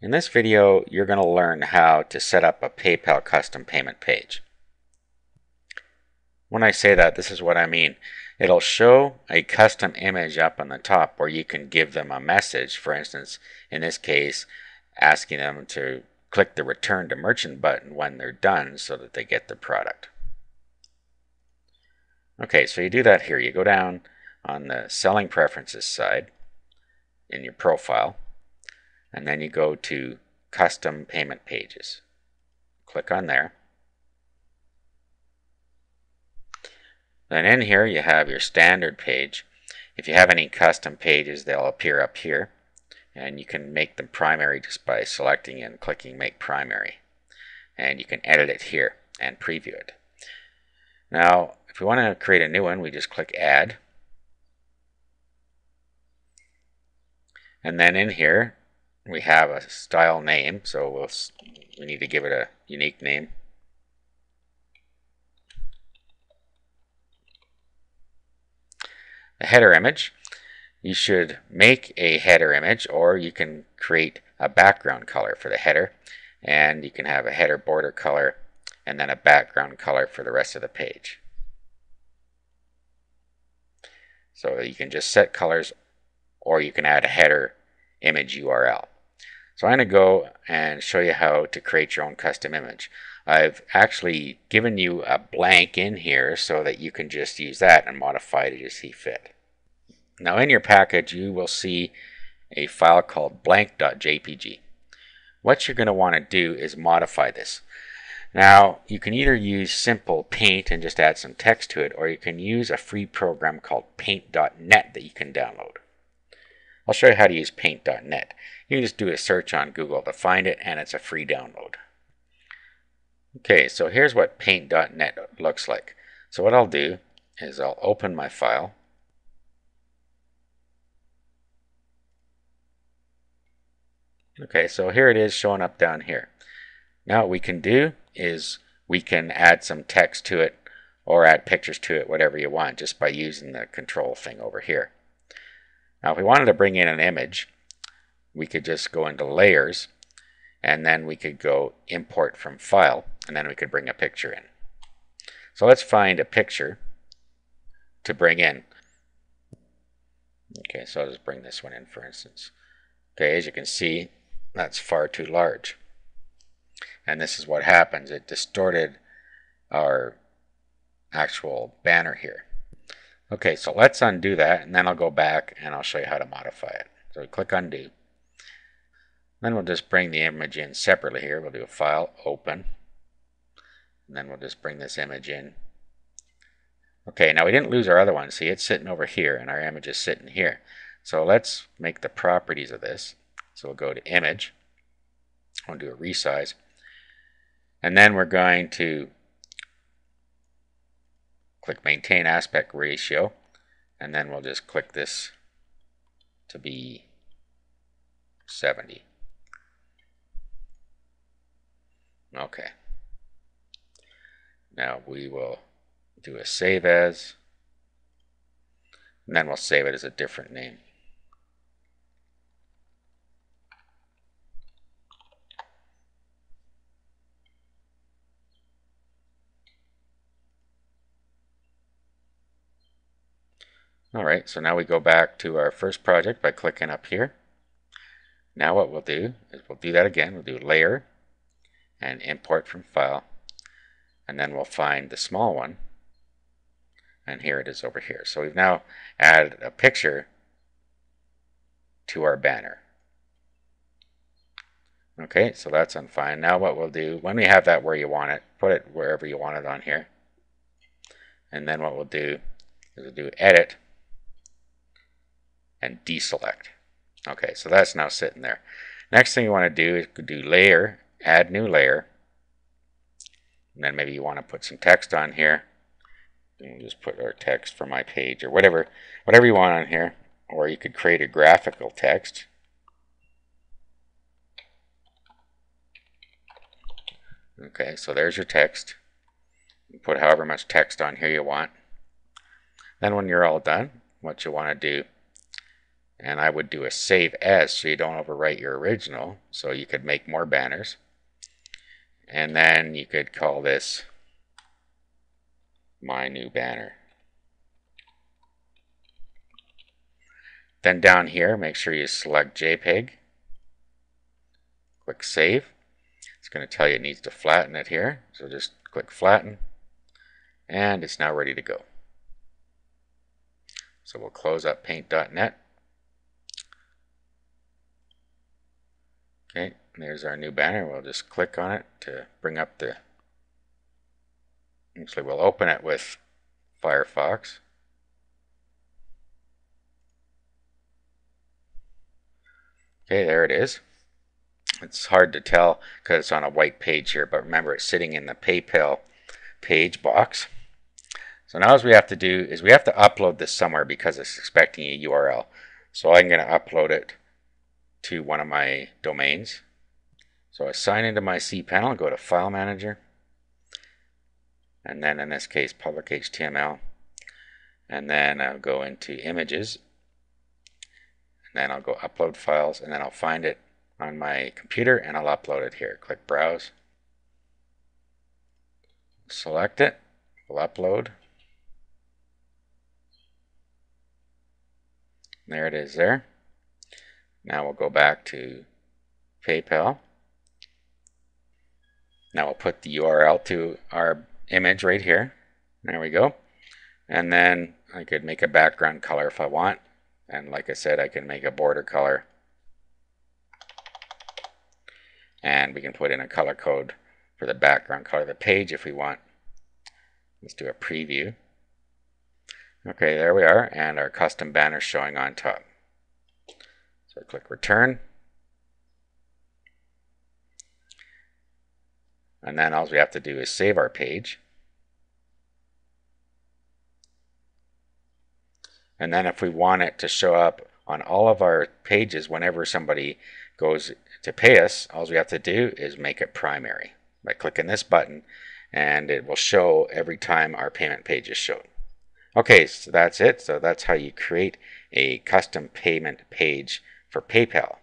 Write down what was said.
In this video, you're going to learn how to set up a PayPal custom payment page. When I say that, this is what I mean. It'll show a custom image up on the top where you can give them a message. For instance, in this case, asking them to click the Return to Merchant button when they're done so that they get the product. Okay, so you do that here. You go down on the Selling Preferences side in your profile, and then you go to Custom Payment Pages. Click on there. Then in here you have your standard page. If you have any custom pages, they'll appear up here, and you can make them primary just by selecting and clicking Make Primary. And you can edit it here and preview it. Now, if we want to create a new one, we just click Add. And then in here we have a style name, so we need to give it a unique name. A header image. You should make a header image, or you can create a background color for the header, and you can have a header border color and then a background color for the rest of the page. So you can just set colors, or you can add a header image URL. So I'm going to go and show you how to create your own custom image. I've actually given you a blank in here so that you can just use that and modify it as you see fit. Now in your package you will see a file called blank.jpg. What you're going to want to do is modify this. Now you can either use simple paint and just add some text to it, or you can use a free program called paint.net that you can download. I'll show you how to use paint.net. You can just do a search on Google to find it, and it's a free download. Okay, so here's what paint.net looks like. So what I'll do is I'll open my file. Okay, so here it is showing up down here. Now what we can do is we can add some text to it or add pictures to it, whatever you want, just by using the control thing over here. Now if we wanted to bring in an image, we could just go into Layers, and then we could go Import from File, and then we could bring a picture in. So let's find a picture to bring in. Okay, so I'll just bring this one in, for instance. Okay, as you can see, that's far too large. And this is what happens. It distorted our actual banner here. Okay, so let's undo that, and then I'll go back and I'll show you how to modify it. So we click Undo. Then we'll just bring the image in separately here. We'll do a File, Open, and then we'll just bring this image in. Okay, now we didn't lose our other one. See, it's sitting over here, and our image is sitting here. So let's make the properties of this. So we'll go to Image. We'll do a resize. And then we're going to click Maintain Aspect Ratio, and then we'll just click this to be 70. Okay. Now we will do a Save As, and then we'll save it as a different name. Alright, so now we go back to our first project by clicking up here. Now what we'll do is we'll do that again. We'll do Layer and Import from File, and then we'll find the small one, and here it is over here. So we've now added a picture to our banner. Okay, so that's on fine. Now what we'll do, when we have that where you want it, put it wherever you want it on here. And then what we'll do is we'll do Edit and deselect. Okay, so that's now sitting there. Next thing you want to do is do Layer, Add New Layer, and then maybe you want to put some text on here. And we'll just put our text for my page, or whatever you want on here. Or you could create a graphical text. Okay, so there's your text. You put however much text on here you want. Then when you're all done, what you want to do And I would do a save as so you don't overwrite your original. So you could make more banners. And then you could call this my new banner. Then down here, make sure you select JPEG. Click Save. It's going to tell you it needs to flatten it here. So just click Flatten. And it's now ready to go. So we'll close up paint.net. Okay, there's our new banner. We'll just click on it to bring up the... Actually, we'll open it with Firefox. Okay, there it is. It's hard to tell because it's on a white page here, but remember it's sitting in the PayPal page box. So now what we have to do is we have to upload this somewhere because it's expecting a URL. So I'm going to upload it to one of my domains. So I sign into my cPanel, go to File Manager, and then in this case public HTML, and then I'll go into Images, and then I'll go Upload Files, and then I'll find it on my computer and I'll upload it here. Click Browse, select it, we'll upload. There it is there. Now we'll go back to PayPal. Now we'll put the URL to our image right here. There we go. And then I could make a background color if I want. And like I said, I can make a border color. And we can put in a color code for the background color of the page if we want. Let's do a preview. Okay, there we are, and our custom banner showing on top. So click Return. And then all we have to do is save our page. And then if we want it to show up on all of our pages whenever somebody goes to pay us, all we have to do is make it primary by clicking this button, and it will show every time our payment page is shown. Okay, so that's it. So that's how you create a custom payment page for PayPal.